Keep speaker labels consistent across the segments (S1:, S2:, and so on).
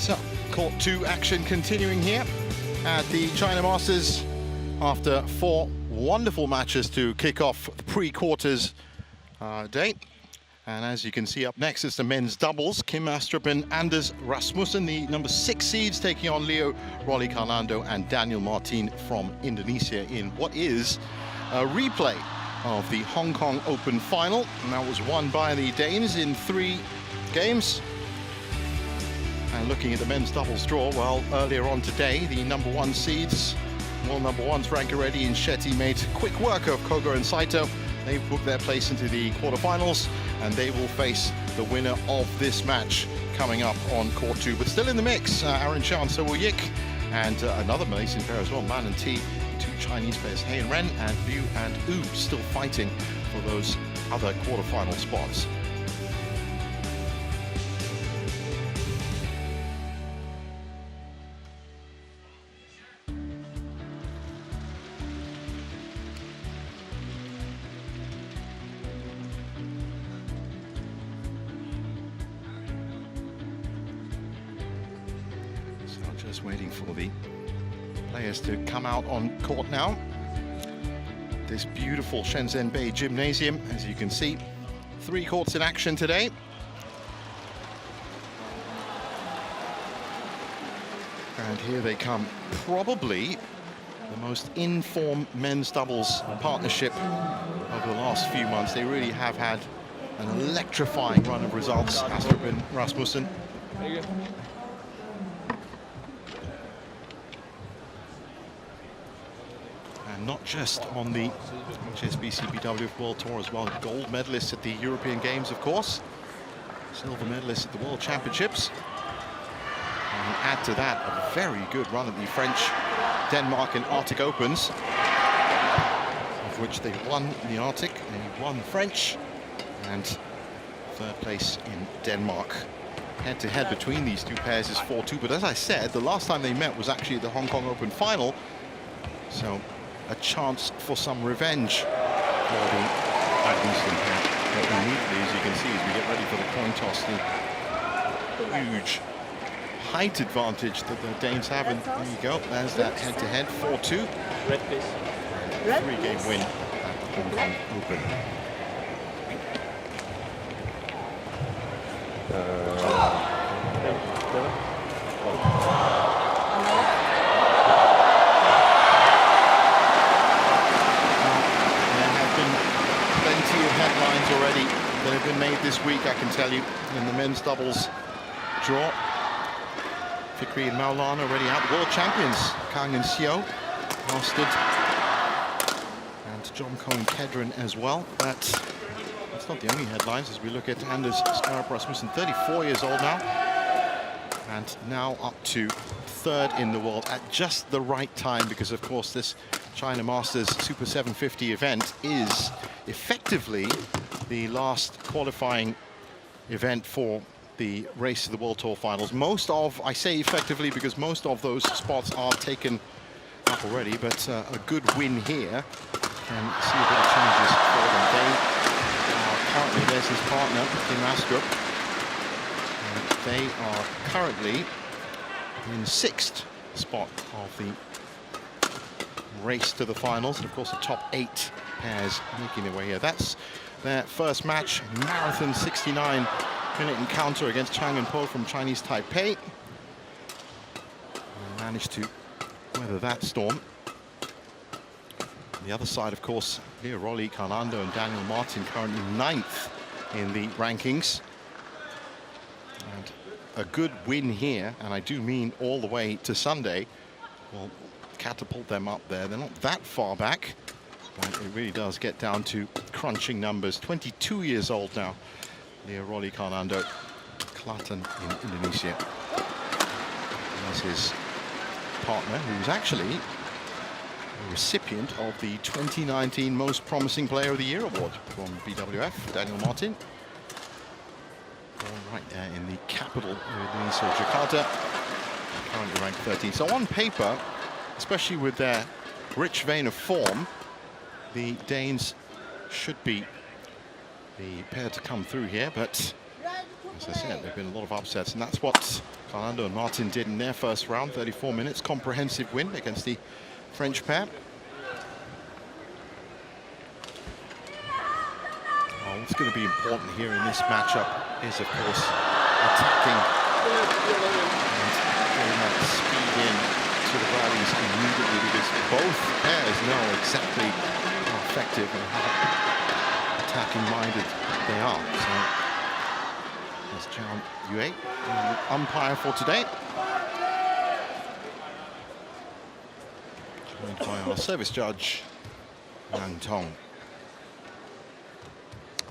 S1: So, court 2 action continuing here at the China Masters after 4 wonderful matches to kick off the pre-quarters day. And as you can see, up next is the men's doubles. Kim Astrup and Anders Rasmussen, the number 6 seeds, taking on Leo Rolly Carnando and Daniel Marthin from Indonesia in what is a replay of the Hong Kong Open final. And that was won by the Danes in 3 games. And looking at the men's doubles draw, well, earlier on today, the number 1 seeds, world number 1's rank already in Shetty, made quick work of Kogo and Saito. They've booked their place into the quarterfinals, and they will face the winner of this match coming up on court 2. But still in the mix, Aaron Chan, So Woo Yik, and another Malaysian pair as well, Man and T, 2 Chinese pairs, Hei and Ren, and Liu and Wu, still fighting for those other quarterfinal spots. Just waiting for the players to come out on court now. This beautiful Shenzhen Bay Gymnasium, as you can see, 3 courts in action today. And here they come, probably the most in-form men's doubles partnership over the last few months. They really have had an electrifying run of results, Astrup and Rasmussen. There you go. Not just on the HSBC BWF World Tour as well. Gold medalists at the European Games, of course. Silver medalists at the World Championships. And add to that a very good run at the French, Denmark and Arctic Opens, of which they won the Arctic, they won the French, and 3rd place in Denmark. Head-to-head between these 2 pairs is 4-2, but as I said, the last time they met was actually at the Hong Kong Open final. So a chance for some revenge for the Badminton pair. But immediately, as you can see, as we get ready for the coin toss, the huge height advantage that the Danes have. And there you go, there's that head-to-head, 4-2.
S2: Red, please.
S1: 3-game win at the Hong Kong Open. Already that have been made this week, I can tell you, in the men's doubles draw. Fikri and Maulana already out. World champions Kang and Seo lasted, and John Cohen Kedron as well. But that's not the only headlines as we look at Anders Rasmussen, 34 years old now, and now up to 3rd in the world at just the right time, because of course this China Masters Super 750 event is effectively the last qualifying event for the race to the World Tour finals. Most of, I say effectively because most of those spots are taken up already, but a good win here can see a bit of changes for them. They are currently, there's his partner, Kim Astrup, and they are currently in 6th spot of the race to the finals, and of course the top 8 pairs making their way here. That's their first match, marathon 69-minute encounter against Chang and Po from Chinese Taipei. They managed to weather that storm. On the other side, of course, Leo Rolly, Carnando and Daniel Marthin currently 9th in the rankings. And a good win here, and I do mean all the way to Sunday, will catapult them up there. They're not that far back, but it really does get down to crunching numbers. 22 years old now, Leo Rolly Carnando, Klaten in Indonesia. There's his partner, who's actually a recipient of the 2019 Most Promising Player of the Year award from BWF, Daniel Marthin. Born right there in the capital of Indonesia, Jakarta, currently ranked 13. So on paper, especially with their rich vein of form, the Danes should be the pair to come through here, but As I said, there have been a lot of upsets, and that's what Carnando and Marthin did in their first round. 34 minutes, comprehensive win against the French pair. What's going to be important here in this matchup is, of course, attacking and getting that speed in to the rallies immediately, because both pairs know exactly how effective and how attacking-minded they are. So, there's Zhao Yue, the umpire for today, joined by our service judge, Yang Tong.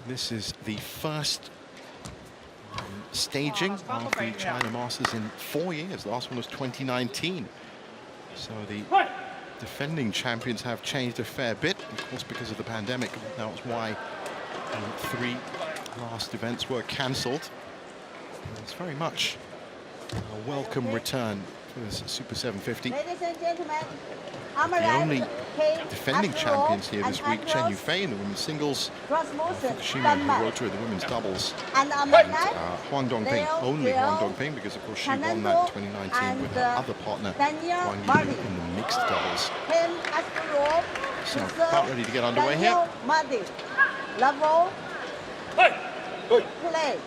S1: This is the first staging of the China Masters in 4 years. The last one was 2019. So the defending champions have changed a fair bit, of course, because of the pandemic. That was why 3 last events were cancelled. It's very much a welcome return for this Super 750.
S2: Ladies and gentlemen,
S1: The only defending champions here this week, Chen Yufei in the women's singles,
S2: Rasmussen,
S1: Fukushima in the World Tour in the women's doubles,
S2: and
S1: Huang Dongping, only Huang Dongping, because of course she won that in 2019 with her other partner, Wang Yu, in the mixed doubles. So, about ready to get underway here.
S2: Level, play.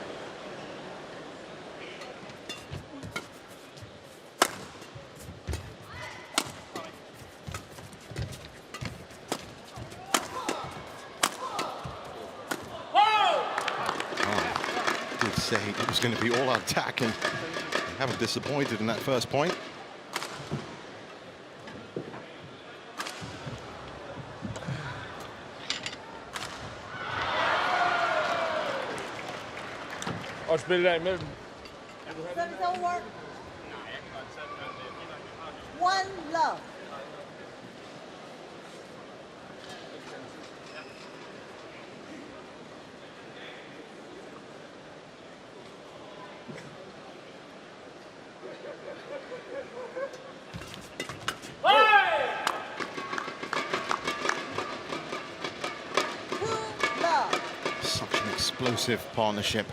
S1: Say it was going to be all out attack, and they haven't disappointed in that first point.
S3: Og spille der imellem.
S2: Service over. 1 love.
S1: Such an explosive partnership,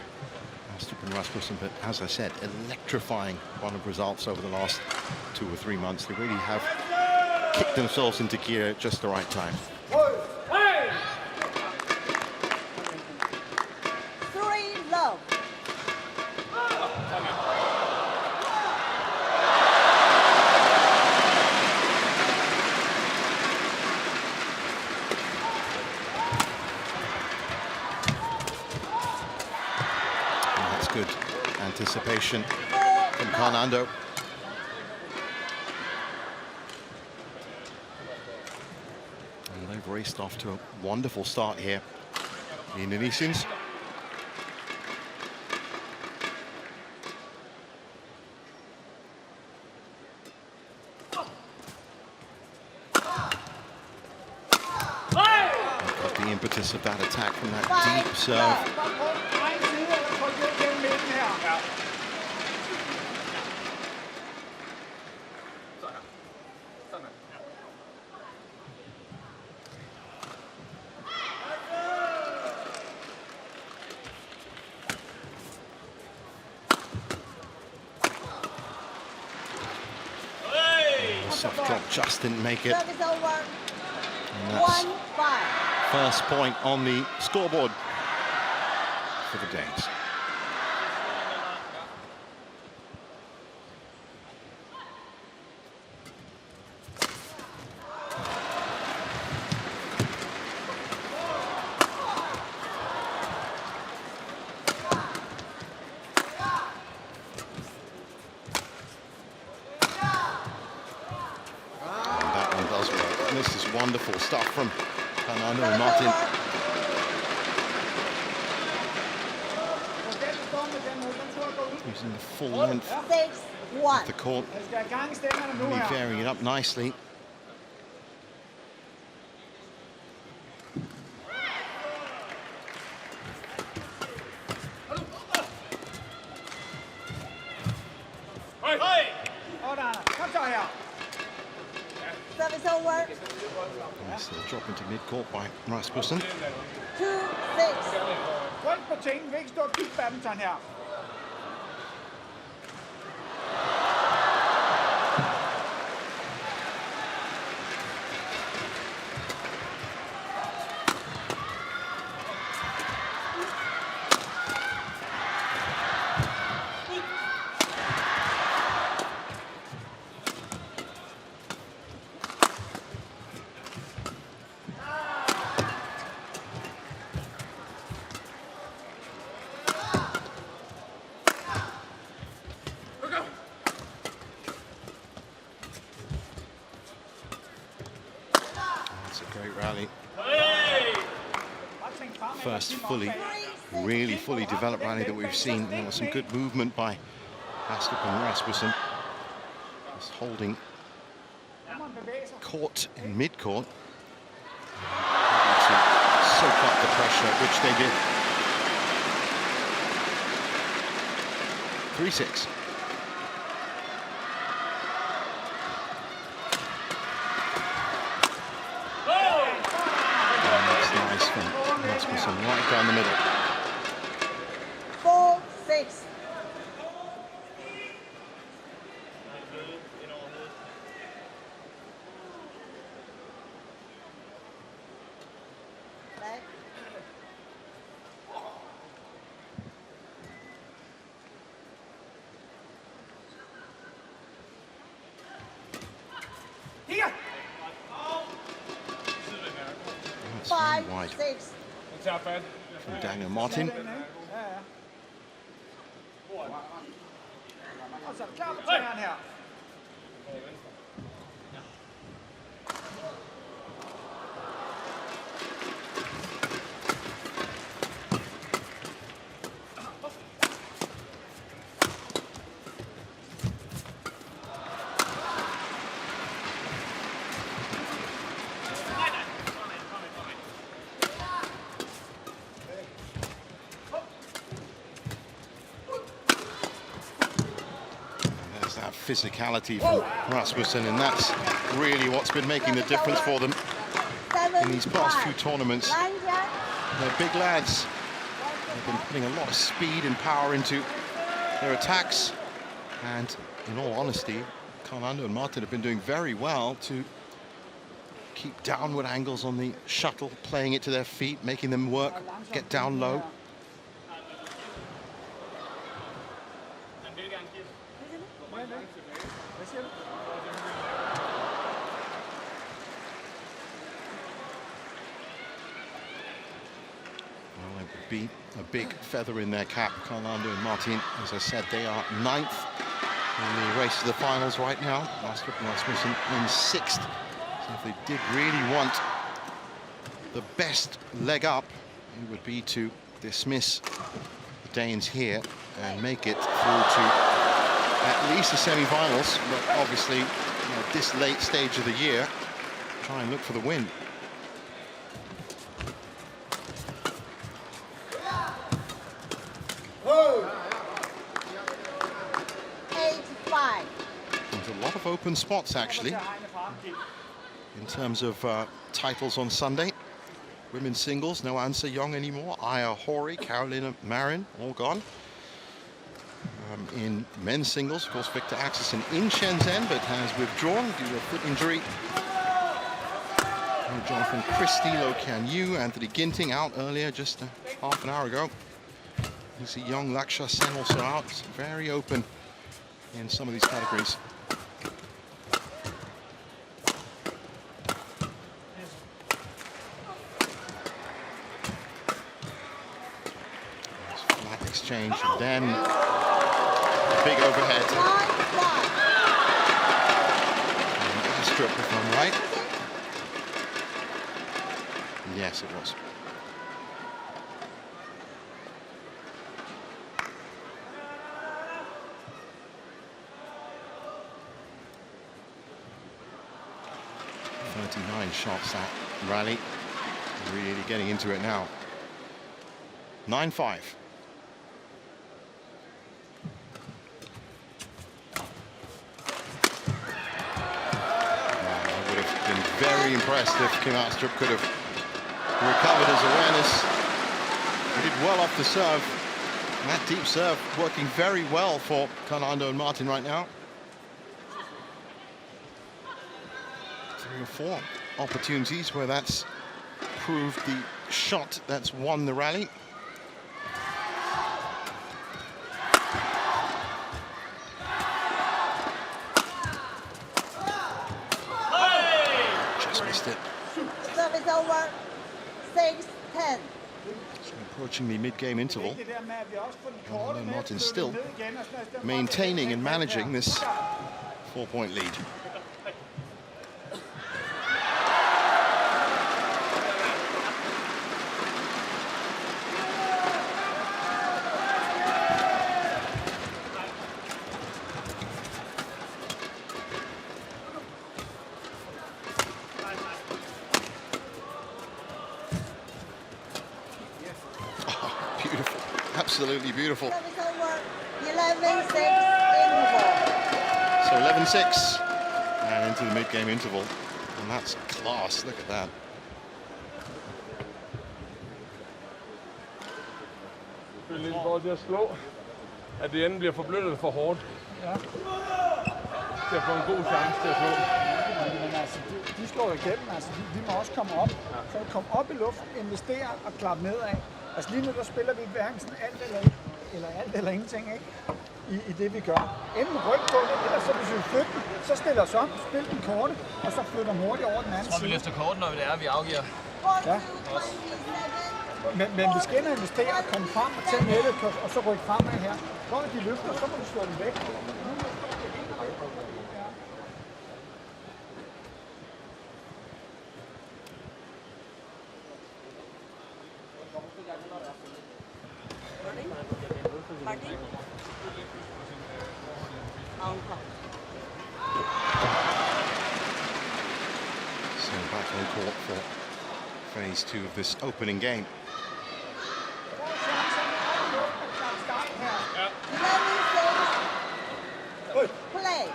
S1: Astrup and Rasmussen, but as I said, electrifying run of results over the last 2 or 3 months. They really have kicked themselves into gear at just the right time.
S2: 3 love.
S1: Good anticipation from Carnando. And they've raced off to a wonderful start here, the Indonesians. They've got the impetus of that attack from that deep serve. Soft drop just didn't make it.
S2: Service over.
S1: And that's
S2: 1-5.
S1: first point on the scoreboard for the Danes. And this is wonderful stuff from Carnando and Marthin. Using the full length of the court, really varying it up nicely.
S2: Service over.
S1: Nice little drop into mid-court by Rasmussen.
S2: 2-6.
S3: Ryk på ting, vi ikke stå og kigge badminton her.
S1: first really fully developed rally that we've seen. There was some good movement by Astrup and Rasmussen. Just holding court in mid-court. To soak up the pressure, which they did. 3-6. That's nice from Rasmussen, right down the middle.
S2: 4-6. Back.
S1: That's very wide
S2: 5-6.
S3: What's up, man?
S1: from Daniel Marthin. Physicality from Rasmussen, and that's really what's been making the difference for them in these past few tournaments. They're big lads. They've been putting a lot of speed and power into their attacks, and in all honesty, Carnando and Marthin have been doing very well to keep downward angles on the shuttle, playing it to their feet, making them work, get down low. Well, it would be a big feather in their cap, Carnando and Marthin. As I said, they are 9th in the race to the finals right now. Astrup and Rasmussen in 6th. So if they did really want the best leg up, it would be to dismiss the Danes here and make it through to at least the semi-finals, but obviously, at this late stage of the year, try and look for the win. There's a lot of open spots, actually, in terms of titles on Sunday. Women's singles, no Ansa Young anymore. Aya Hori, Carolina Marin, all gone. In men's singles, of course, Victor Axelsen in Shenzhen, but has withdrawn due to a foot injury. Jonathan Christie, Lo Kian Yu, Anthony Ginting out earlier, just half an hour ago. You see young Laksha Sen also out. It's very open in some of these categories. Flat exchange, and then big overhead. And Astrup, if I'm right. Yes, it was. .39 shots that rally. Really getting into it now. 9-5. Very impressed if Kim Astrup could have recovered his awareness. He did well off the serve. And that deep serve working very well for Carnando and Marthin right now. 3 or 4 opportunities where that's proved the shot that's won the rally.
S2: Service over. 6-10.
S1: So approaching the mid-game interval. And Martin still maintaining and managing this 4-point lead. Absolutely beautiful.
S2: Service over. 11-6 interval.
S1: So 11-6 and into the mid-game interval. And that's class. Look at that.
S3: Selvfølgelig går til at slå, at det enden bliver forbløddet for hårdt. Ja. Til at få en god chance til at slå.
S4: Men altså, de slår igennem, altså de må også komme op. Så komme op i luften, investere og klappe nedad. Altså lige nu der spiller vi hverken sådan alt eller ingenting, ikke? I det vi gør. Enten ryk på det, eller så hvis vi flytter den, så stiller os op, spiller den korte, og så flytter hurtigt over den anden side.
S5: Jeg tror, vi løfter korten, når det er, vi afgiver.
S4: Ja. Men vi skal ind og investere og komme frem og tage nettet, og så rykke fremad her. Når de løfter, så må du slå dem væk.
S2: Marthin.
S1: So back on court for phase 2 of this opening game.
S2: 11-6. Play.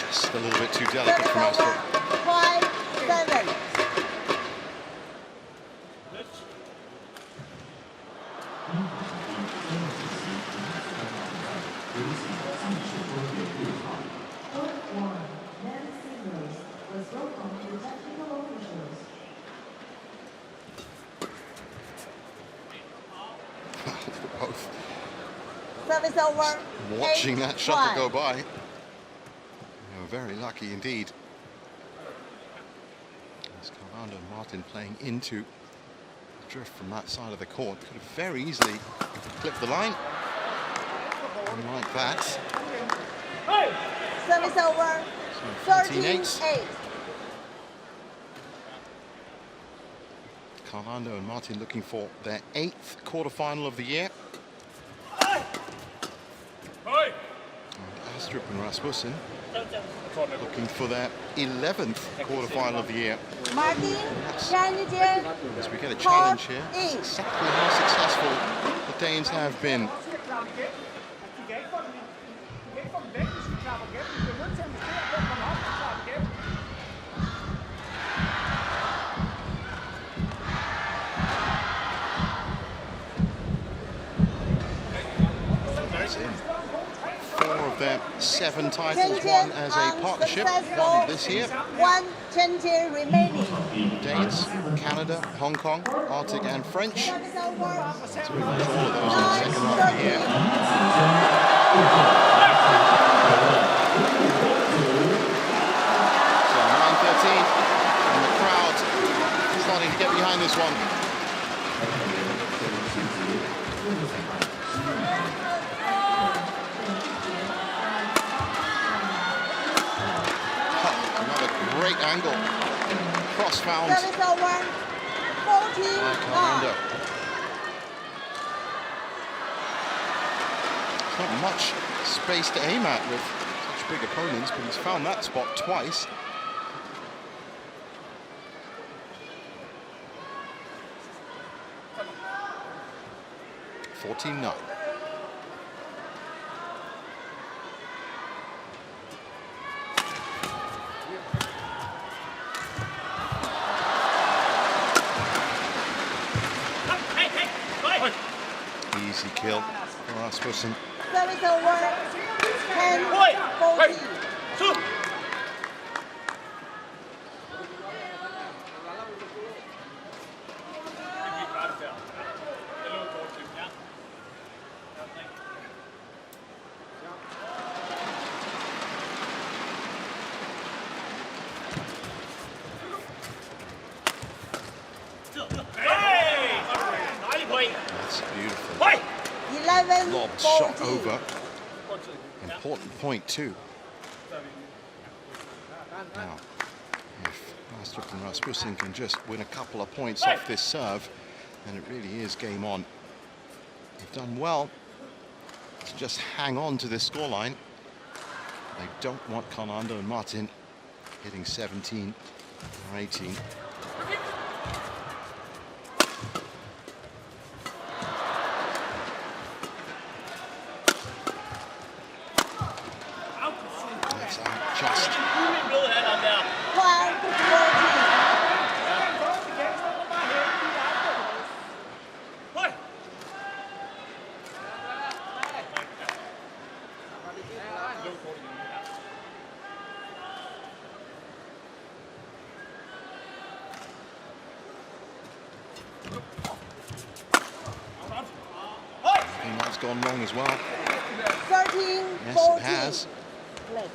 S1: Just a little bit too delicate from Astrup.
S2: 5-7.
S1: Both
S2: Service over.
S1: watching that shuttle
S2: 8-1.
S1: go by. They were very lucky indeed. As Carnando and Marthin playing into the drift from that side of the court. Could have very easily clipped the line. And like that.
S2: Service over.
S1: So 13-8.
S2: 13-8.
S1: Carnando and Marthin looking for their 8th quarterfinal of the year. And Astrup and Rasmussen looking for their 11th quarterfinal of the year.
S2: Marthin, challenger.
S1: As we get a challenge here, that's exactly how successful the Danes have been. That's in. 4 of their 7 titles won as a partnership, one this year.
S2: 1 challenger remaining.
S1: Danes, Canada, Hong Kong, Arctic and French.
S2: Service over.
S1: So we've got all of those in the second half of the year. So 9-13, and the crowd starting to get behind this one. Another great angle. Cross found
S2: Service over. 14-9.
S1: Carnando. There's not much space to aim at with such big opponents, but he's found that spot twice. $14-9. Easy kill for Rasmussen.
S2: Service over. 10-14.
S1: That's beautiful.
S2: 11-9.
S1: lobbed shot over. Important point too. Now, if Astrup and Rasmussen can just win a couple of points off this serve, then it really is game on. They've done well to just hang on to this scoreline. They don't want Carnando and Marthin hitting 17 or 18. That's out just. That's gone wrong as well.
S2: 13,
S1: Yes,
S2: 14.
S1: it has.
S2: Play.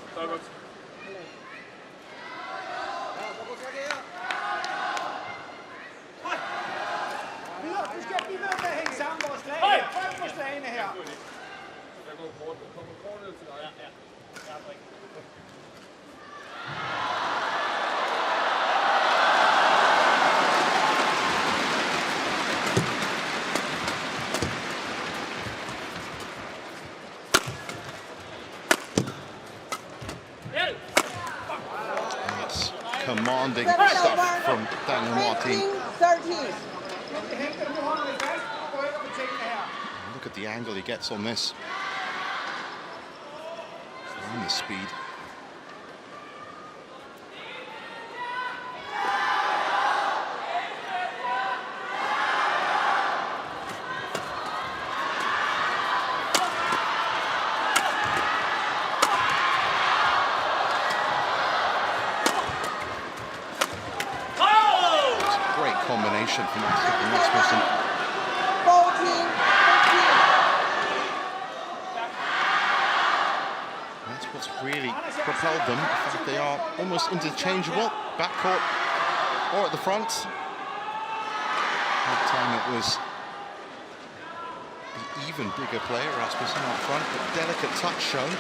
S4: Du skal blive ved med at hænge sammen vores slag her. Frem på slagene her.
S1: That's commanding stuff from Daniel Marthin.
S2: 13.
S1: Look at the angle he gets on this. And the speed. Combination from Astrup and Rasmussen.
S2: 14, 15.
S1: That's what's really propelled them. In fact, they are almost interchangeable, backcourt or at the front. That time it was the even bigger player, Rasmussen, up front, but delicate touch shown.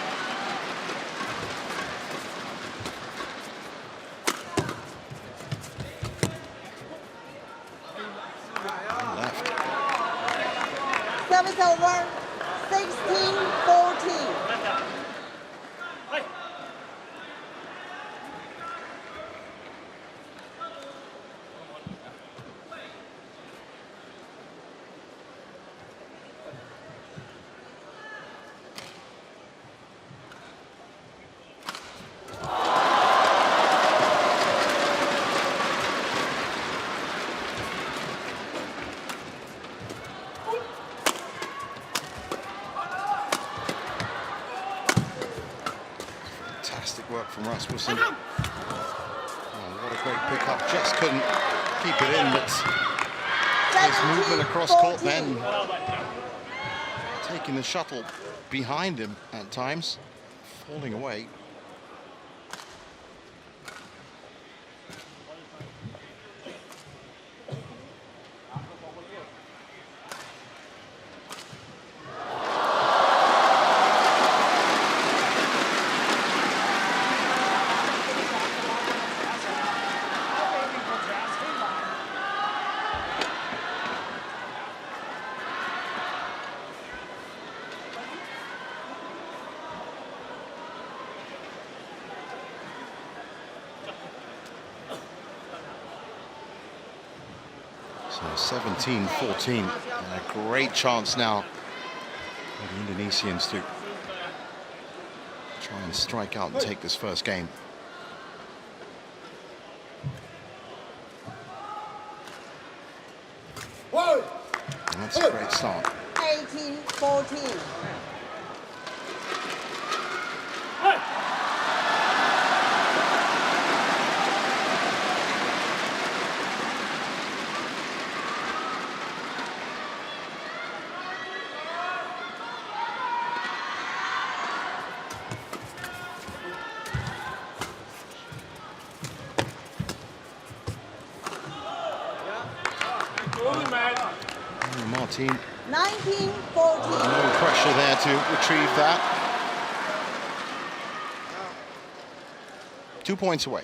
S2: Service over. 16, 14.
S1: Fantastic work from Rasmussen. Oh, what a great pickup. Just couldn't keep it in, but his movement across court then taking the shuttle behind him at times, falling away. So 17-14, and a great chance now for the Indonesians to try and strike out and take this first game. And that's a great start.
S2: 18-14.
S1: Marthin
S2: 19-14.
S1: No pressure there to retrieve that. 2 points away.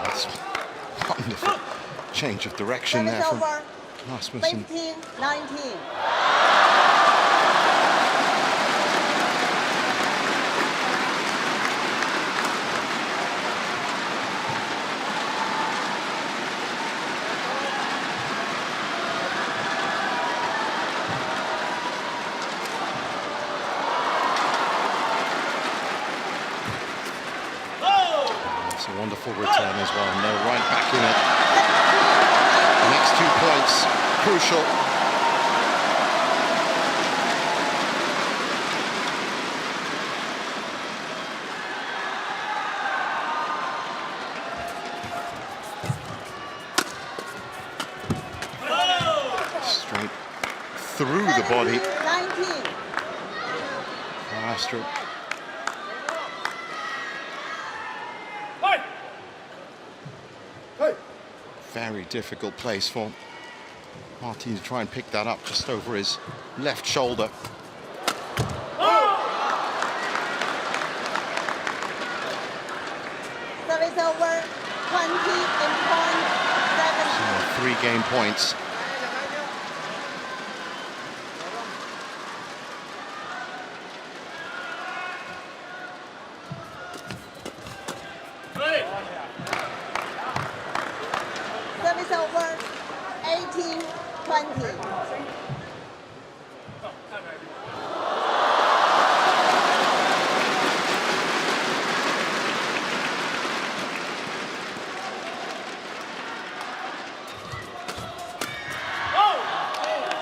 S1: That's wonderful change of direction there from Rasmussen.
S2: 15-19.
S1: It's a wonderful return as well, and they're right back in it. The next 2 points, crucial. Straight through the body.
S2: 19.
S1: Astrup. Very difficult place for Marthin to try and pick that up just over his left shoulder.
S2: Service over 20 in point 7.
S1: 3 game points.
S2: Service over 18-20.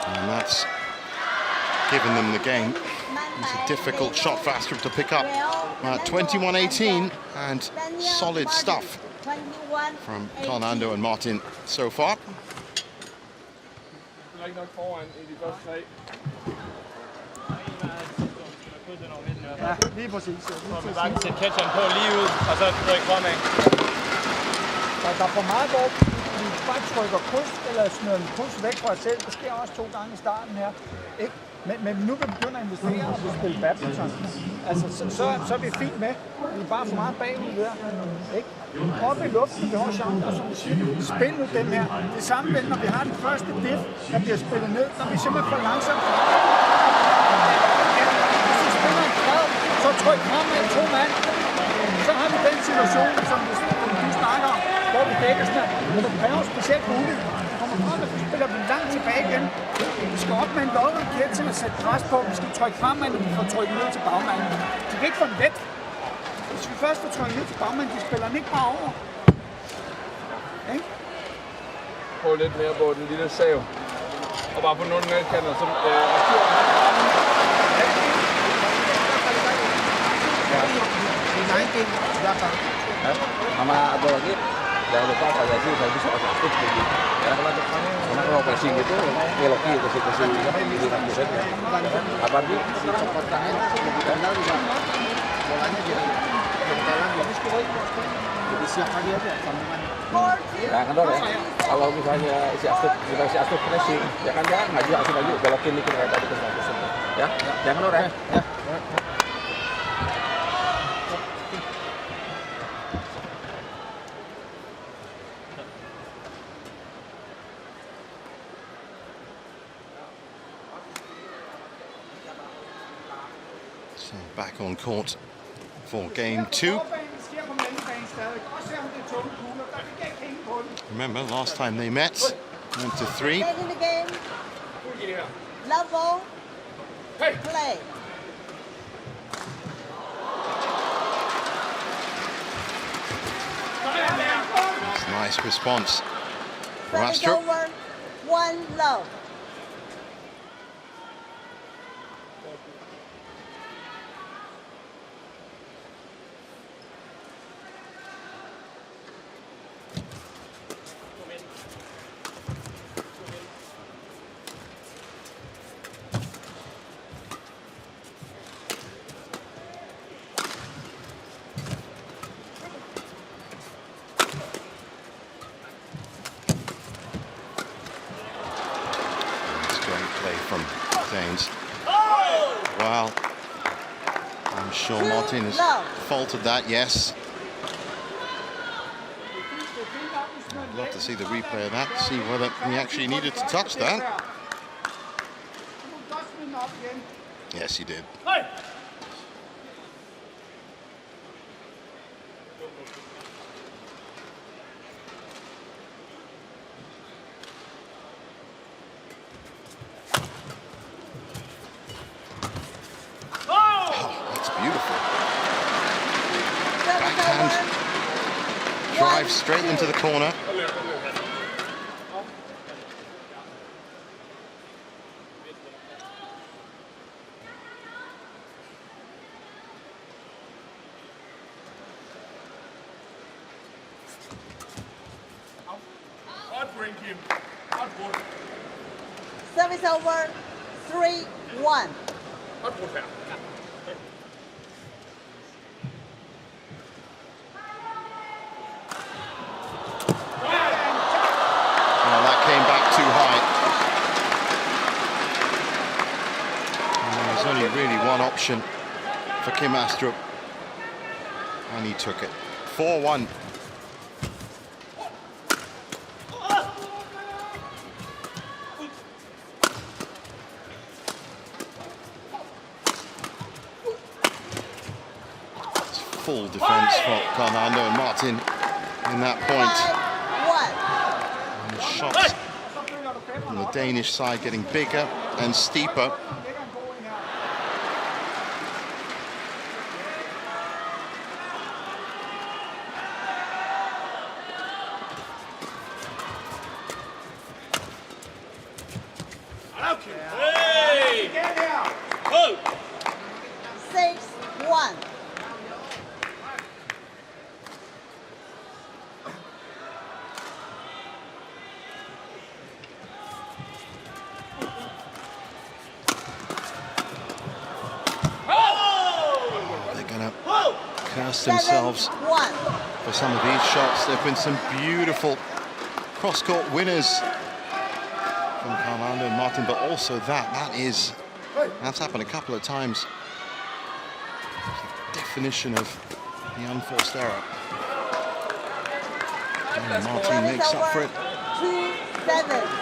S1: And that's given them the game. It's a difficult shot for Astrup to pick up. 21-18 and solid stuff from Carnando and Marthin so far.
S3: Ikke nok foran i de første 3.
S4: Ja, lige præcis.
S5: Så vi bare kan sætte catcheren på lige ud, og så trykke fremad.
S4: Der er for meget, hvor vi bare trykker kryds, eller smider en kryds væk fra os selv. Det sker også 2 gange i starten her. Ikke? Men nu vil vi begynde at investere og spille badminton. Altså, så er vi fint med. Vi er bare for meget bagud der. Ikke? Op i luften, vi har chance, og så spil nu den her. Det samme vel, når vi har den første diff, der bliver spillet ned, når vi simpelthen for langsomt. Hvis vi spiller en grad, så tryk fremad 2 mand. Så har vi den situation, som du snakker om, hvor vi dækker sådan, men det kræver specielt muligt. Kommer frem, at vi spiller vi langt tilbage igen. Vi skal op med en lodret til at sætte pres på. Vi skal trykke fremad, og vi får trykket ned til bagmanden. De kan ikke få den let. Hvis vi først får trykket ned til bagmanden, de spiller den ikke bare over. Okay?
S3: Prøv lidt mere på den lille sav. Og bare på nogle nedkanter, som
S6: sama ada lagi jangan lupa variasi bagus soal Astrup gitu ya karena kalau passing itu ngeloki ke situ di Rasmussen ya apalagi di copot tangan dikenal juga bolanya dia kebetulan jadi siap lagi aja sambungan nah kendor ya kalau misalnya si Astrup pressing ya kan jangan maju langsung maju belokin dikit kayak tadi ke Rasmussen ya jangan kendor ya
S1: So back on court for game 2. Remember, last time they met, went to 3.
S2: Late in the game. Love ball. Play.
S1: It's a nice response from
S2: Service
S1: Astrup.
S2: over 1 love.
S1: Well, I'm sure Marthin has faulted that, yes. I'd love to see the replay of that, see whether he actually needed to touch that. Yes, he did. Drive straight into the corner.
S2: Service over, 3-1.
S1: Really one option for Kim Astrup, and he took it. 4-1. It's full defense for Carnando and Marthin in that point. And the shots on the Danish side getting bigger and steeper. Themselves for some of these shots. There have been some beautiful cross-court winners from Carnando and Marthin, but also that's happened a couple of times. The definition of the unforced error. And Marthin makes up for it.
S2: 2-7.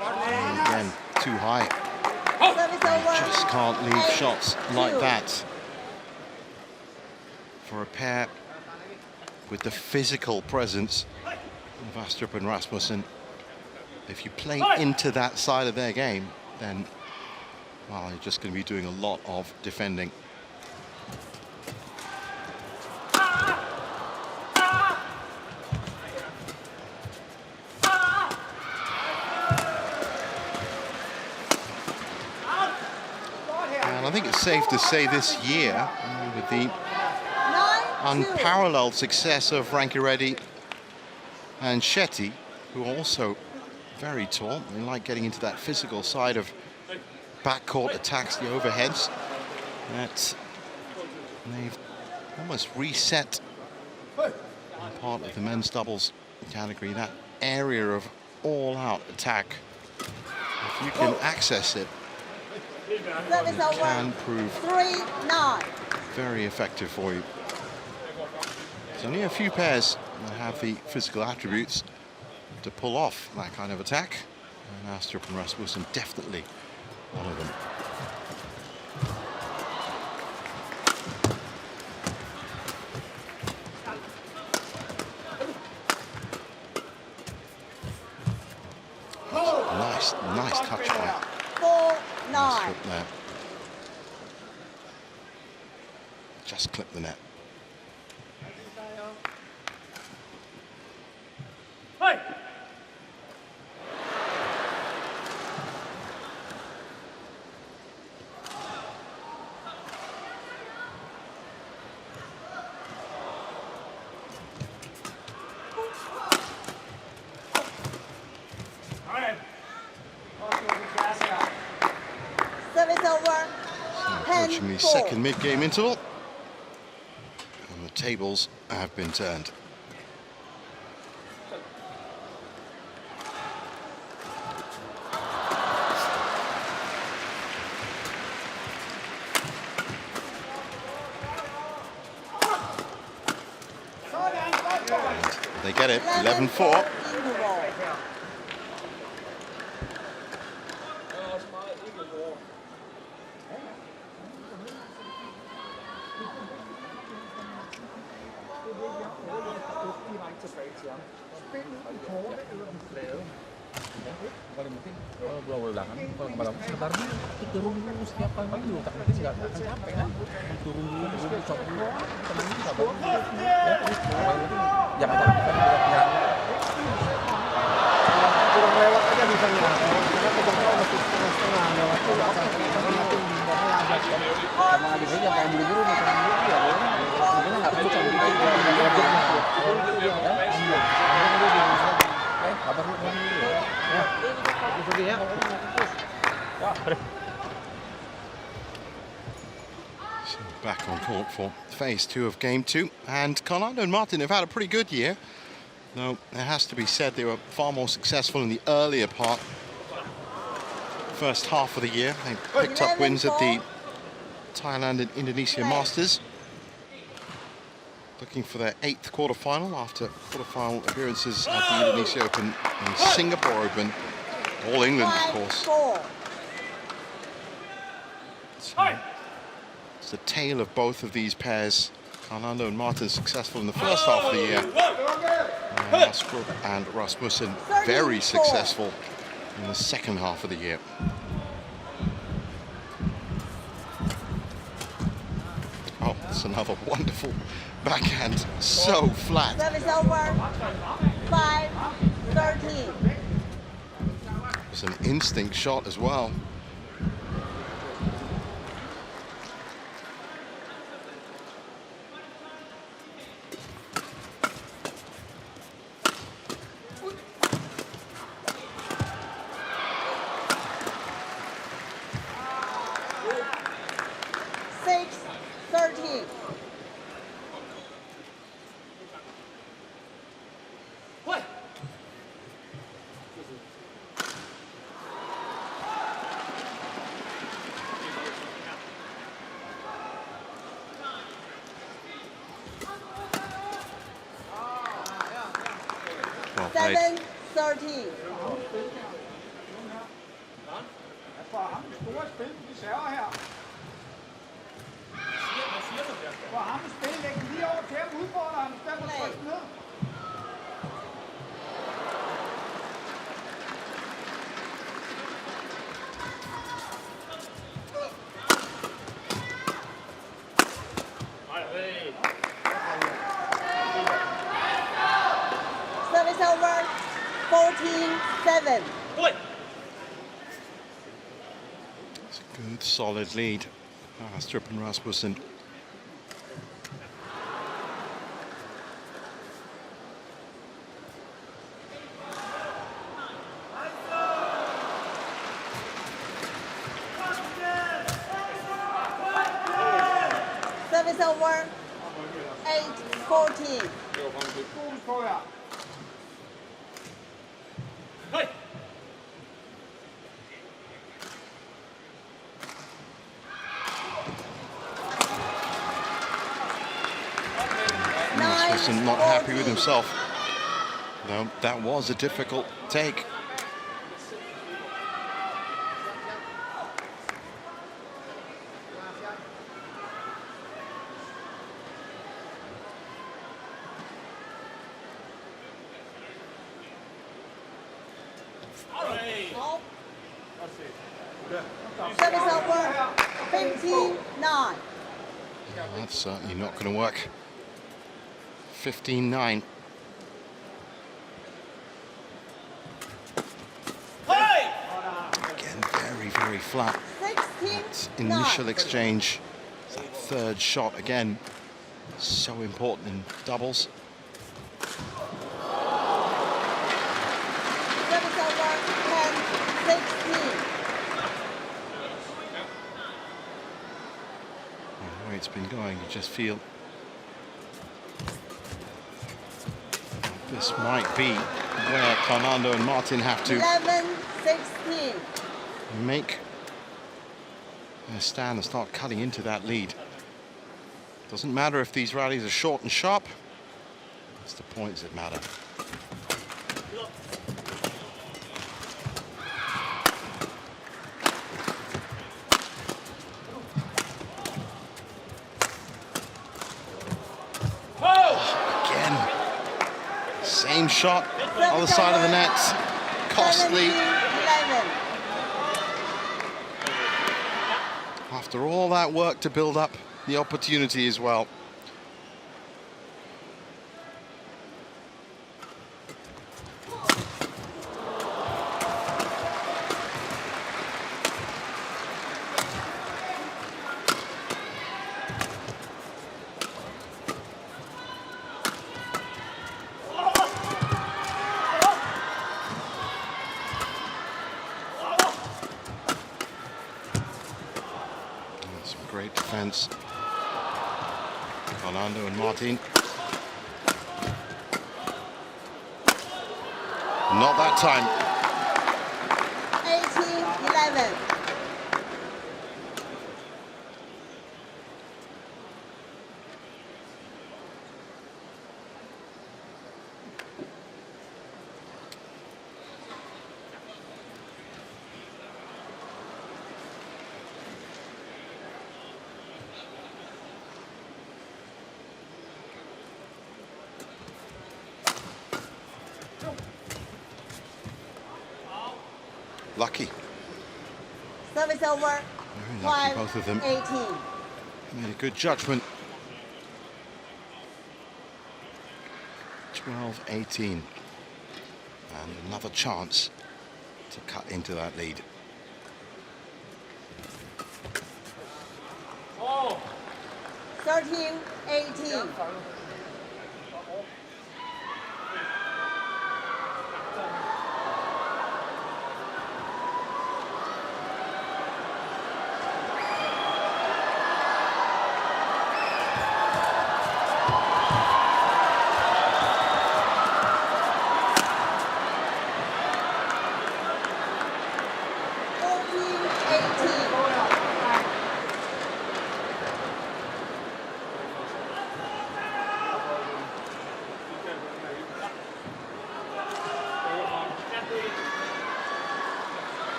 S1: Again, too high. You just can't leave shots like that. For a pair with the physical presence of Astrup and Rasmussen, if you play into that side of their game, then, well, you're just going to be doing a lot of defending. I think it's safe to say this year, with the unparalleled success of Rankireddy and Shetty, who are also very tall, they like getting into that physical side of backcourt attacks, the overheads, that they've almost reset part of the men's doubles category, that area of all-out attack. If you can access it, can prove
S2: 3-9.
S1: very effective for you. There's only a few pairs that have the physical attributes to pull off that kind of attack, and Astrup and Rasmussen definitely one of them. Nice touch by
S2: 4-9.
S1: there. Just clipped the net. second mid-game interval. And the tables have been turned. They get it, 11-4.
S6: Pulang belakang, malam sebentar itu turun dulu setiap kali dulu, tak nanti nggak akan capek kan? Turun dulu, cop dulu, tenang dulu, sabar dulu, ya. Jangan capek kan beratnya. Kurang lewat aja misalnya, karena kebanyakan masih setengah lewat itu sama habis ini jangan buru-buru nih, tenang dulu ya, makanya nggak perlu cabut itu, kabar dulu ya.
S1: So back on court for phase 2 of game 2, and Carnando and Marthin have had a pretty good year. Though it has to be said they were far more successful in the earlier part. First half of the year, they picked up wins at the Thailand and Indonesia Masters. Looking for their 8th quarterfinal after quarterfinal appearances at the Indonesia Open and Singapore Open. All England, of course. So it's the tale of both of these pairs. Carnando and Marthin successful in the first half of the year. And Astrup and Rasmussen very successful in the second half of the year. Oh, it's another wonderful backhand, so flat.
S2: Service over. 5-13.
S1: It's an instinct shot as well. Well played.
S2: 7-13.
S4: For ham store spil, vi server her. For ham spil, læg den lige over til ham, udfordrer ham, der må trykke ned.
S2: Service over. 14-7.
S1: It's a good, solid lead. Astrup and Rasmussen.
S2: Service over. 8-14.
S4: Fokus på her.
S1: Rasmussen not happy with himself. No, that was a difficult take.
S2: Service over. 15-9.
S1: That's certainly not going to work. 15-9. Again, very, very flat.
S2: 16-9.
S1: Initial exchange. That third shot again, so important in doubles.
S2: Service over. 10-16.
S1: been going, you just feel this might be where Carnando and Marthin have to
S2: 11-16.
S1: make a stand and start cutting into that lead. Doesn't matter if these rallies are short and sharp, it's the points that matter. Again, same shot, other side of the net, costly.
S2: 11.
S1: After all that work to build up the opportunity as well. Some great defense. Carnando and Marthin. Not that time.
S2: 18-11.
S1: Lucky.
S2: Service over.
S1: Very lucky, both of them.
S2: 18.
S1: Made a good judgment. 12-18. And another chance to cut into that lead.
S2: 13-18.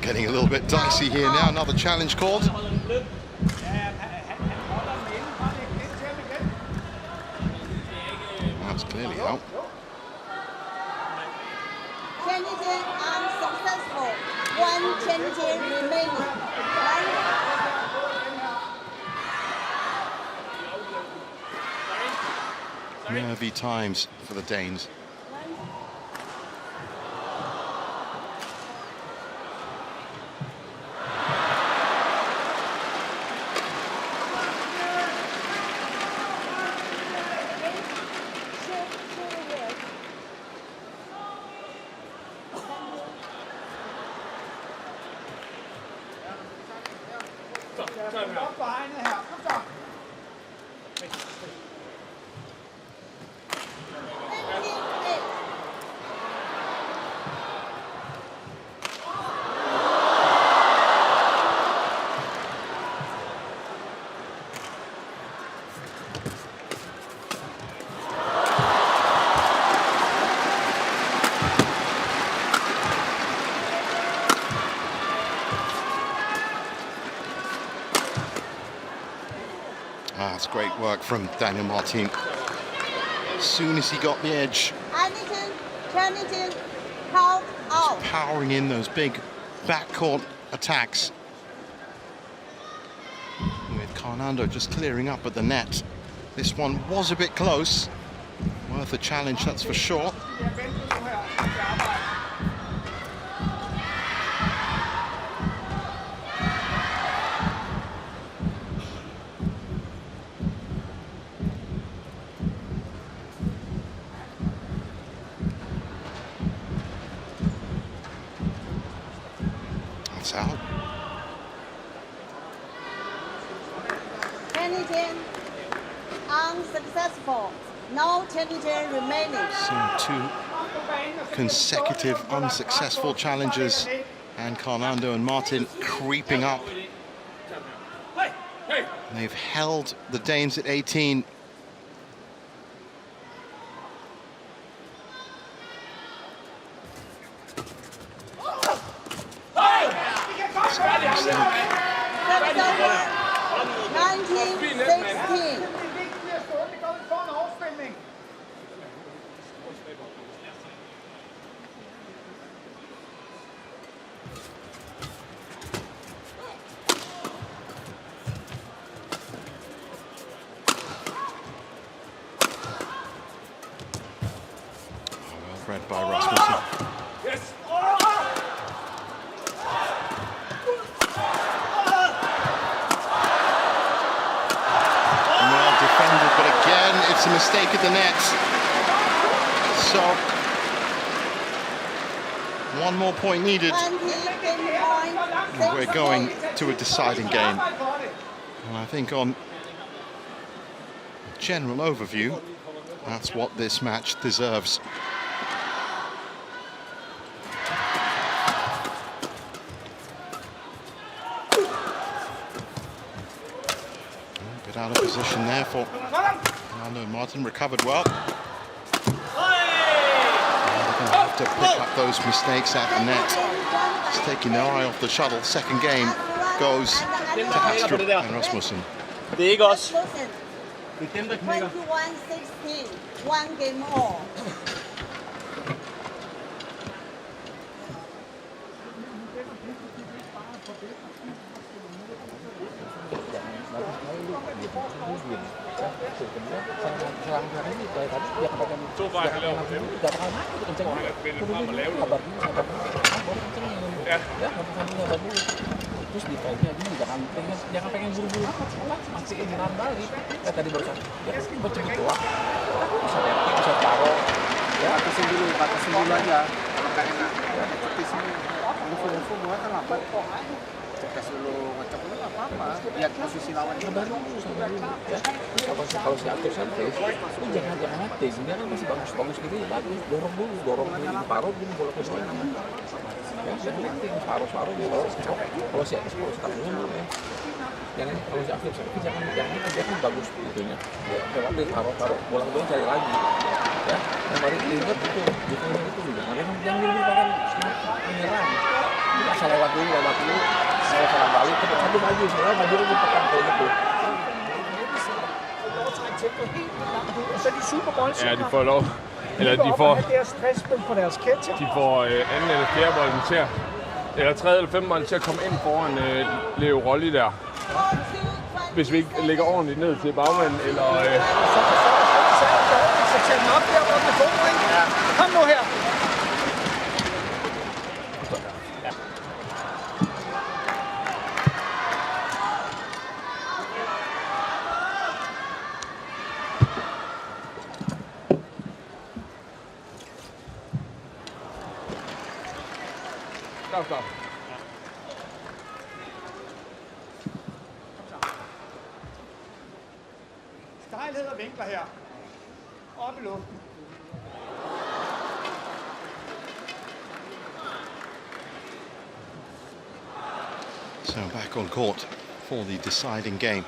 S1: Getting a little bit dicey here now. Another challenge called. That's clearly out.
S2: Changing unsuccessful. One changing remaining.
S1: Nervy times for the Danes. That's great work from Daniel Marthin. As soon as he got the edge, powering in those big backcourt attacks. With Carnando just clearing up at the net. This one was a bit close. Worth a challenge, that's for sure. That's out.
S2: Unsuccessful. No 10 remaining.
S1: So 2 consecutive unsuccessful challenges, and Carnando and Marthin creeping up. They've held the Danes at 18.
S2: That's over. 19-16.
S1: Well read by Rasmussen.
S3: Yes.
S1: Well defended, but again, it's a mistake at the net. So, 1 more point needed. And we're going to a deciding game. And I think on general overview, that's what this match deserves. A bit out of position there for Carnando and Marthin. Recovered well. They're going to have to pick up those mistakes at the net. Just taking their eye off the shuttle. Second game goes to Astrup and Rasmussen.
S5: Det er ikke os.
S2: Rasmussen.
S5: Det er dem, der knækker.
S2: 21-16. 1 game all.
S3: To fejl, han laver på dem. Hvor han er spillet frem og lavet det. Ja.
S6: Terus ditanya gini, jangan pengen buru-buru maksiin balik. Tadi barusan ya cepet doang. Bisa netting, bisa taruh. Ya batasin dulu aja. Kalau nggak enak, ya cepetin. Info gua kan lambat kok. Cepet dulu ngecek dulu nggak apa-apa. Lihat posisi lawan baru sama dulu. Ya. Kalau si Astrup sampai, lu jangan netting. Dia kan masih bagus gitu ya bagus. Dorong dulu, paruh dulu bola ke bawah. Ya, netting, paruh dia kalau si Astrup dulu ya. Jangan kalau si Astrup sampai jangan dia kan bagus itunya. Ya, coba deh taruh bola ke bawah cari lagi. Ya, yang baru diingat itu jangan dilupakan menyerang. Asal lewat dulu, salah balik, satu maju, salah maju lagi tekan kayak gitu.
S3: Ja, de får lov. Eller de får anden eller fjerde bolden til at, eller tredje eller femte bolden til at komme ind foran Leo Rolli der. Hvis vi ikke lægger ordentligt ned til bagmanden, eller...
S4: Så tag den op der, hvor den er god, ikke? Kom nu her.
S3: Stop.
S4: Stejlhed og vinkler her. Op i luften.
S1: So back on court for the deciding game.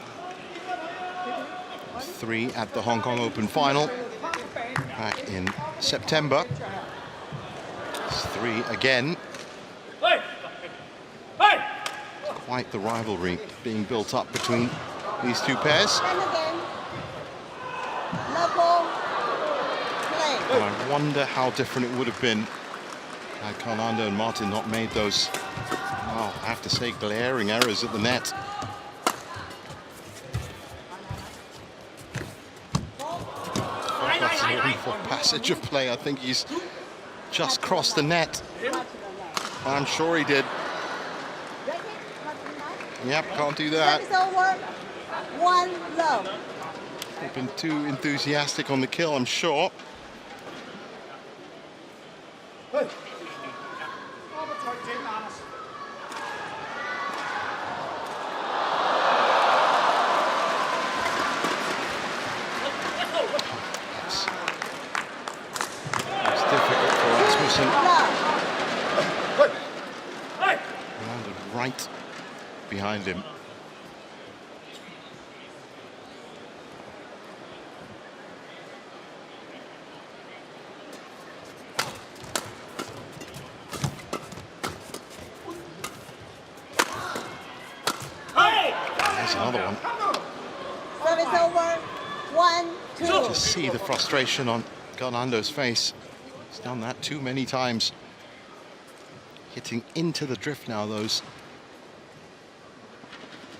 S1: 3 at the Hong Kong Open final back in September. It's 3 again. Quite the rivalry being built up between these two pairs. And I wonder how different it would have been had Carnando and Marthin not made those, well, I have to say, glaring errors at the net. That's beautiful passage of play. I think he's just crossed the net. I'm sure he did. Yep, can't do that.
S2: Service over. 1 love.
S1: They've been too enthusiastic on the kill, I'm sure. It's difficult for Rasmussen. Landed right behind him. There's another one.
S2: Service over. 1, 2.
S1: To see the frustration on Carnando's face. He's done that too many times. Hitting into the drift now, those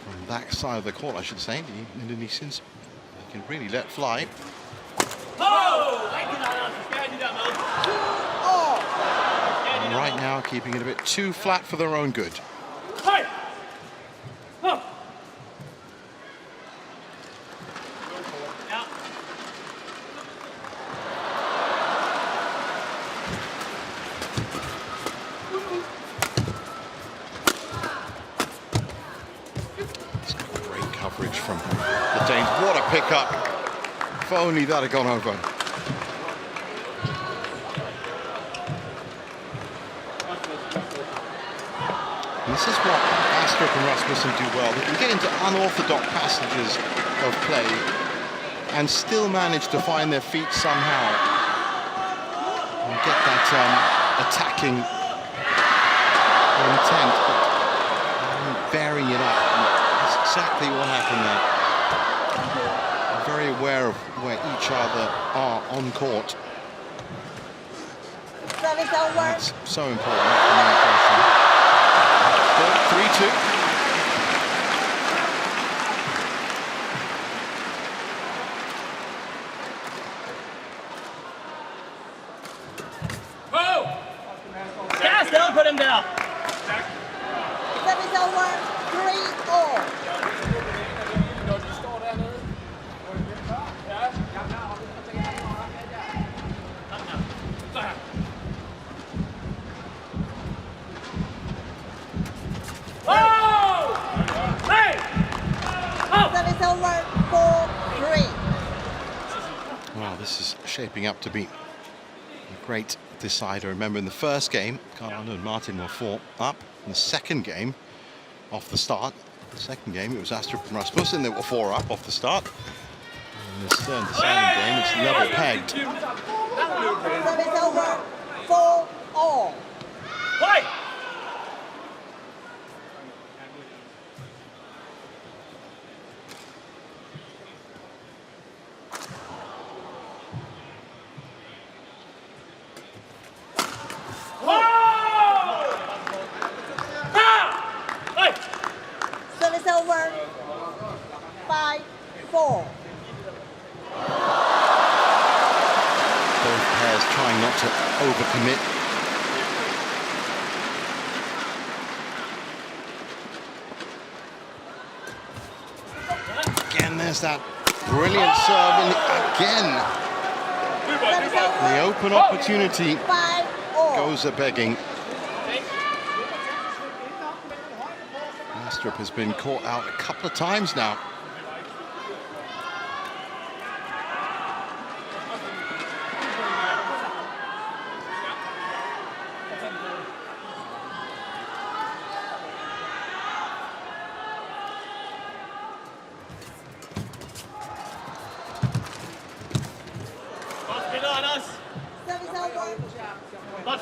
S1: from that side of the court, I should say. The Indonesians can really let fly. And right now, keeping it a bit too flat for their own good. Great coverage from the Danes. What a pickup. If only that had gone over. And this is what Astrup and Rasmussen do well. They can get into unorthodox passages of play and still manage to find their feet somehow and get that attacking intent, but varying it up. And that's exactly what happened there. I'm very aware of where each other are on court.
S2: Service over.
S1: That's so important, communication. 3-2.
S5: Gas, don't put him down.
S2: Service over. 3-4. Service over. 4-3.
S1: Well, this is shaping up to be a great decider. Remember, in the first game, Carnando and Marthin were 4 up. In the second game, off the start, the second game, it was Astrup and Rasmussen. They were 4 up off the start. In this third deciding game, it's level pegged.
S2: Service over. 4-all.
S5: Fight!
S2: Service over. 5-4.
S1: Both pairs trying not to overcommit. Again, there's that brilliant serve, and again, the open opportunity
S2: 5-all.
S1: goes a-begging. Astrup has been caught out a couple of times now.
S2: Service over. 6-5.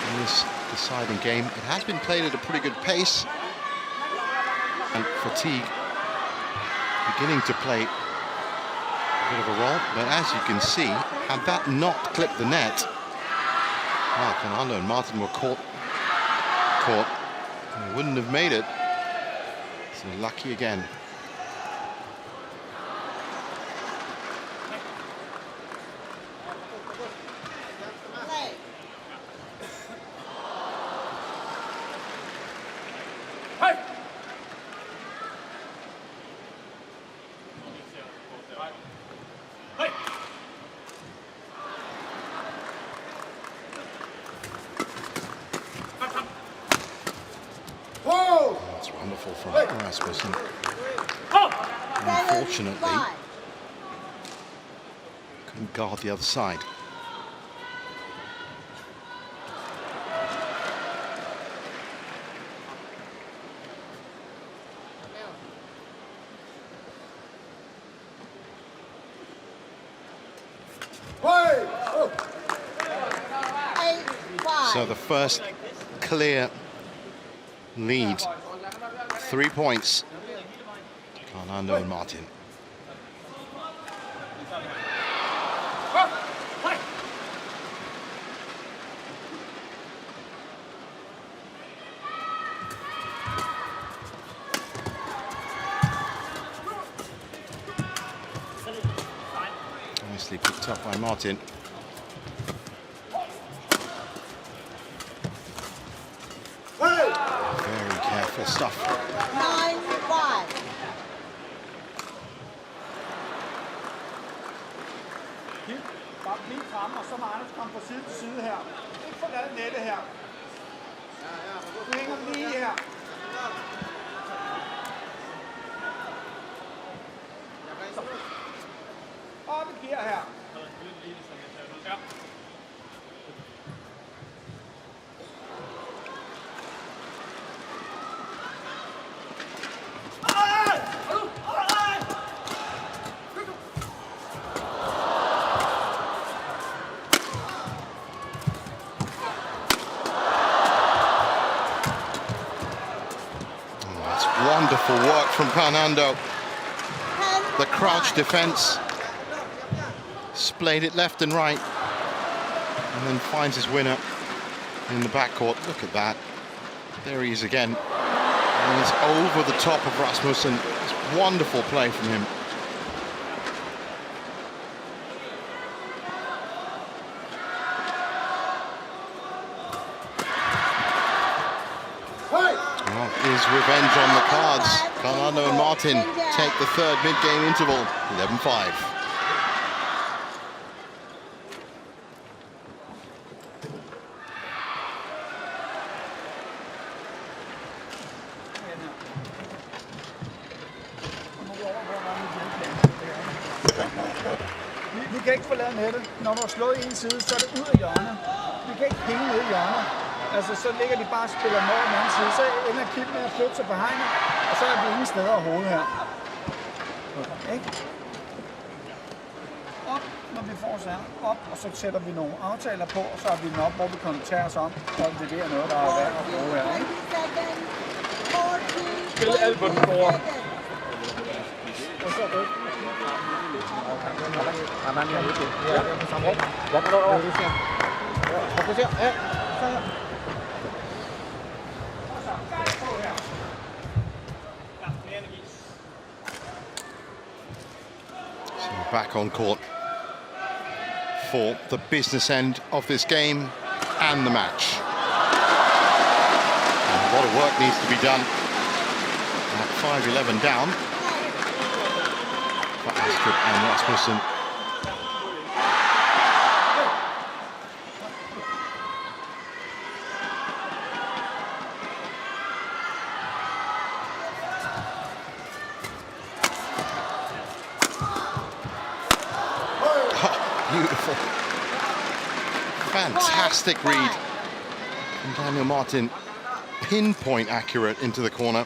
S1: In this deciding game, it has been played at a pretty good pace. And fatigue beginning to play a bit of a role. But as you can see, had that not clipped the net, Carnando and Marthin were caught. They wouldn't have made it. So lucky again. That's wonderful from Rasmussen. Unfortunately, couldn't guard the other side. So the first clear lead, 3 points, Carnando and Marthin. Nicely picked up by Marthin. Very careful stuff.
S2: 9-5.
S4: Bare bliv fremme, og så må Anders komme fra side til side her. Ikke forlade nettet her. Du hænger lige her. Op i gear her.
S1: Wonderful work from Carnando. The crouch defense. Splayed it left and right. And then finds his winner in the backcourt. Look at that. There he is again. And it's over the top of Rasmussen. It's wonderful play from him. Is revenge on the cards. Carnando and Marthin take the third mid-game interval, 11-5.
S4: Vi kan ikke forlade nettet. Når du har slået en side, så er det ud af hjørnet. Vi kan ikke hænge ned i hjørnet. Altså, så ligger de bare og spiller mod den anden side. Så ender Kip med at flytte sig på hegnet, og så er det ingen steder overhovedet her. Ikke? Op, når vi får så op, og så sætter vi nogle aftaler på, og så har vi den op, hvor vi koncentrerer os om, og leverer noget, der er værd at bruge her. Ikke?
S3: Spil alt på den store.
S4: Og så er det.
S1: So back on court for the business end of this game and the match. And a lot of work needs to be done at 5-11 down for Astrup and Rasmussen. Beautiful. Fantastic read from Daniel Marthin. Pinpoint accurate into the corner.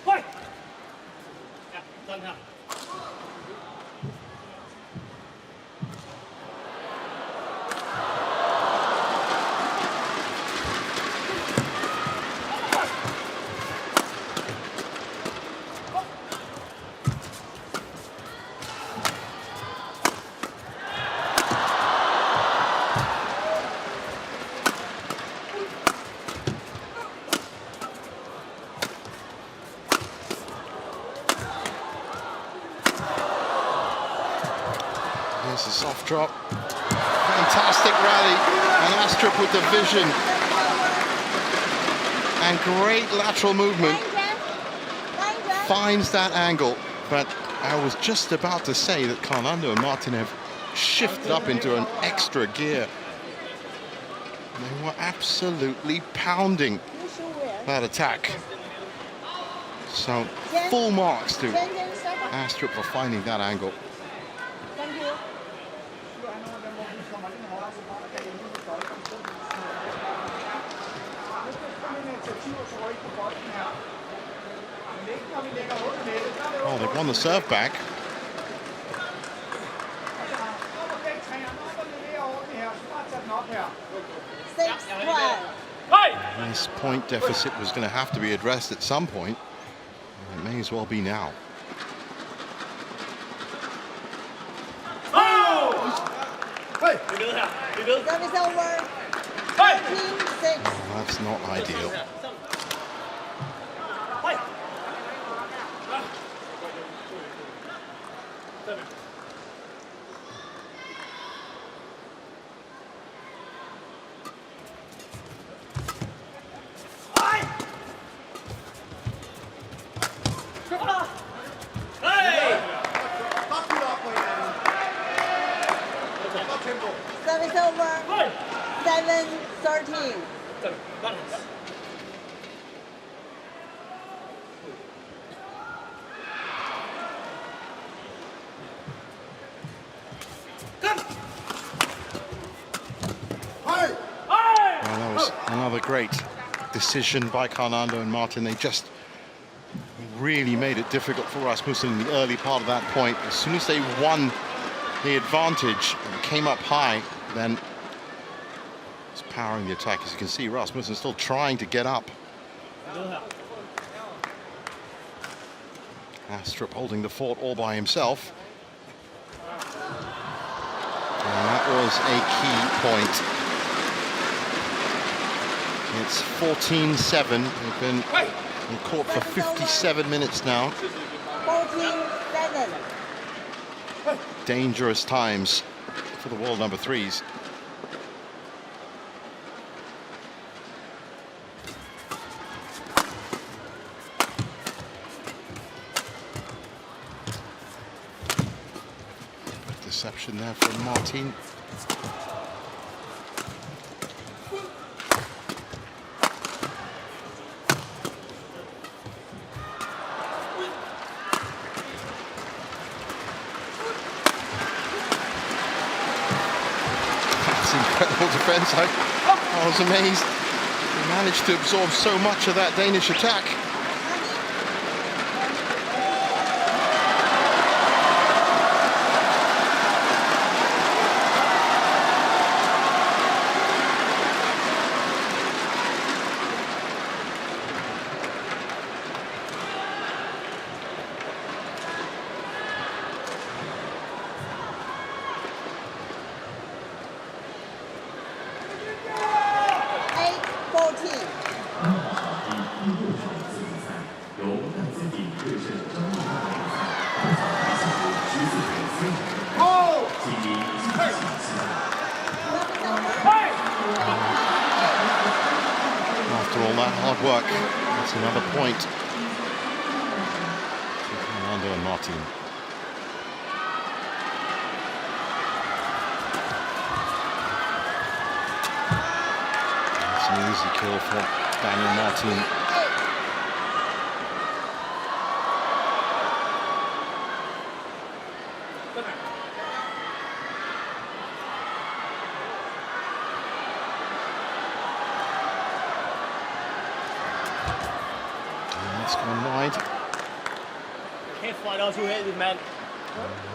S1: drop. Fantastic rally, and Astrup with the vision. And great lateral movement. Finds that angle, but I was just about to say that Carnando and Marthin have shifted up into an extra gear. They were absolutely pounding that attack. So full marks to Astrup for finding that angle. Oh, they've won the serve back. This point deficit was going to have to be addressed at some point. It may as well be now.
S2: Service over. 13-6.
S1: Oh, that's not ideal.
S2: Service over. 7-13.
S1: Well, that was another great decision by Carnando and Marthin. They just really made it difficult for Rasmussen in the early part of that point. As soon as they won the advantage and came up high, then it's powering the attack. As you can see, Rasmussen still trying to get up. Astrup holding the fort all by himself. And that was a key point. It's 14-7. They've been in court for 57 minutes now.
S2: 14-7.
S1: Dangerous times for the world number threes. Deception there from Marthin. Incredible defense. I was amazed. He managed to absorb so much of that Danish attack. After all that hard work, that's another point for Carnando and Marthin. That's an easy kill for Daniel Marthin. Wide. I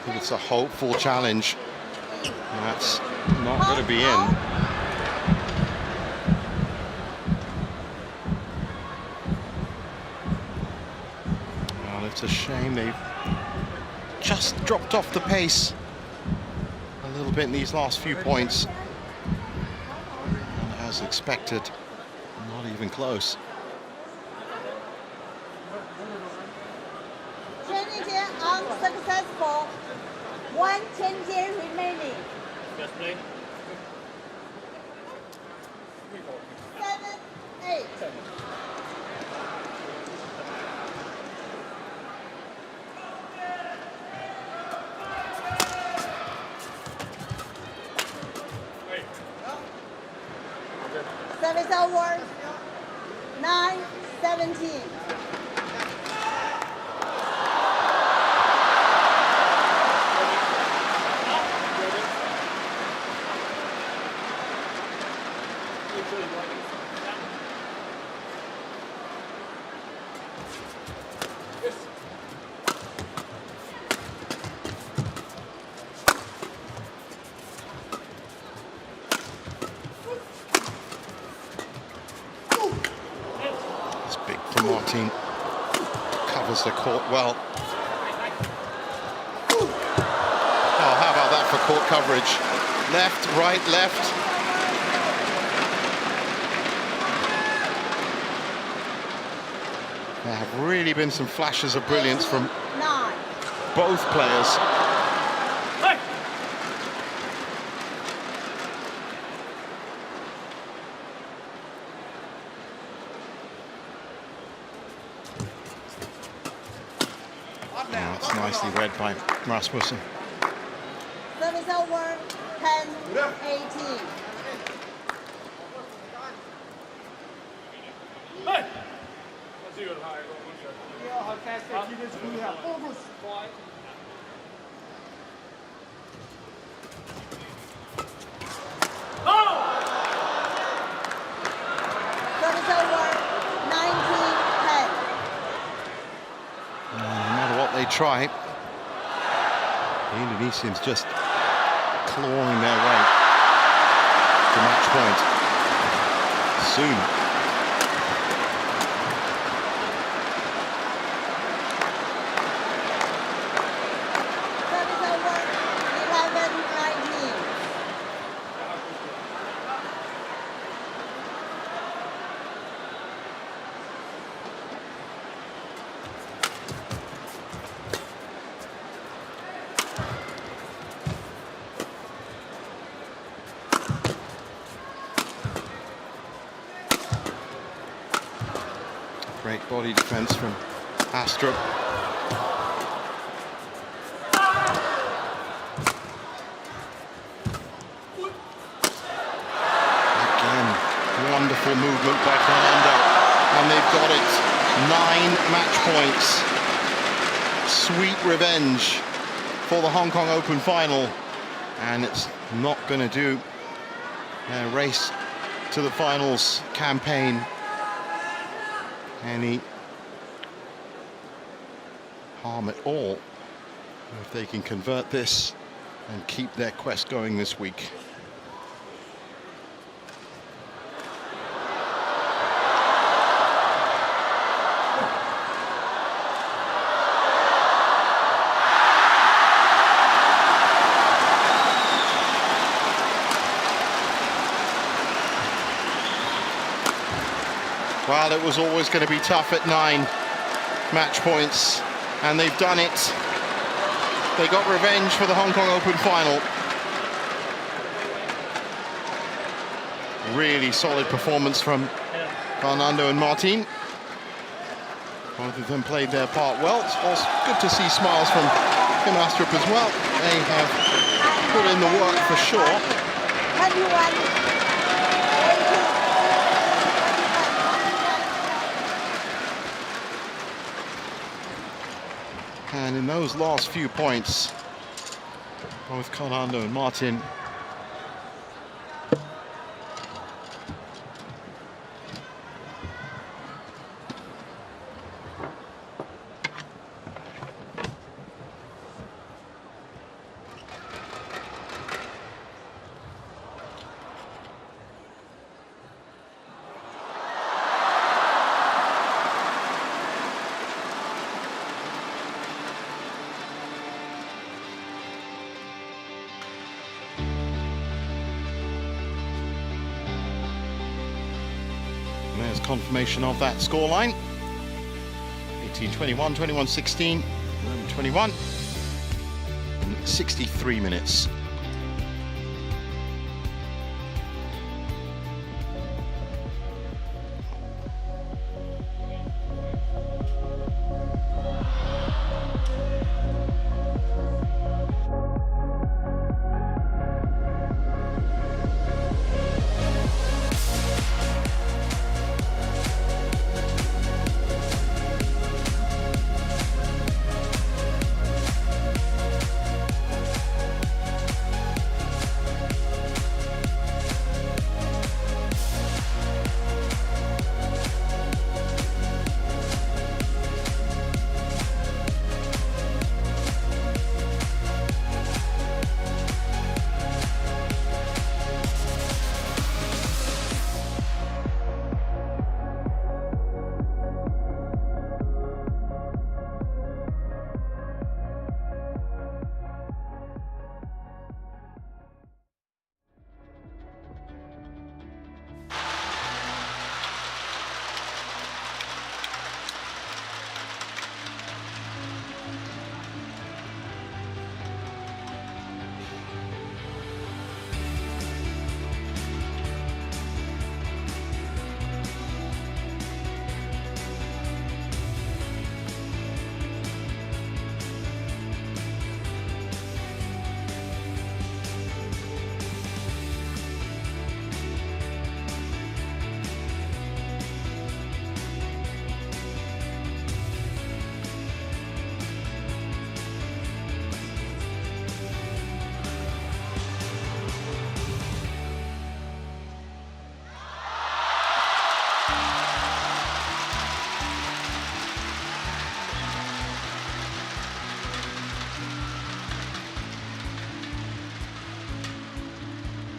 S1: think it's a hopeful challenge. That's not going to be in. Well, it's a shame they've just dropped off the pace a little bit in these last few points. And as expected, not even close.
S2: Unsuccessful. 1 10 remaining. Service over. 9-17.
S1: Marthin covers the court well. Oh, how about that for court coverage? Left, right, left. There have really been some flashes of brilliance from both players. Nicely read by Rasmussen.
S2: Service over. 10-18.
S4: Hold fast, jeg kigger et skud her. Fokus!
S2: Service over. 19-10.
S1: No matter what they try, the Indonesians just clawing their way to match point. Soon. Great body defense from Astrup. Again, wonderful movement by Carnando. And they've got it. 9 match points. Sweet revenge for the Hong Kong Open final. And it's not going to do their race to the finals campaign any harm at all if they can convert this and keep their quest going this week. Well, it was always going to be tough at 9 match points, and they've done it. They got revenge for the Hong Kong Open final. Really solid performance from Carnando and Marthin. Both of them played their part well. It's also good to see smiles from Astrup as well. They have put in the work for sure. And in those last few points, both Carnando and Marthin there's confirmation of that scoreline. 18-21, 21-16, 21, and 63 minutes.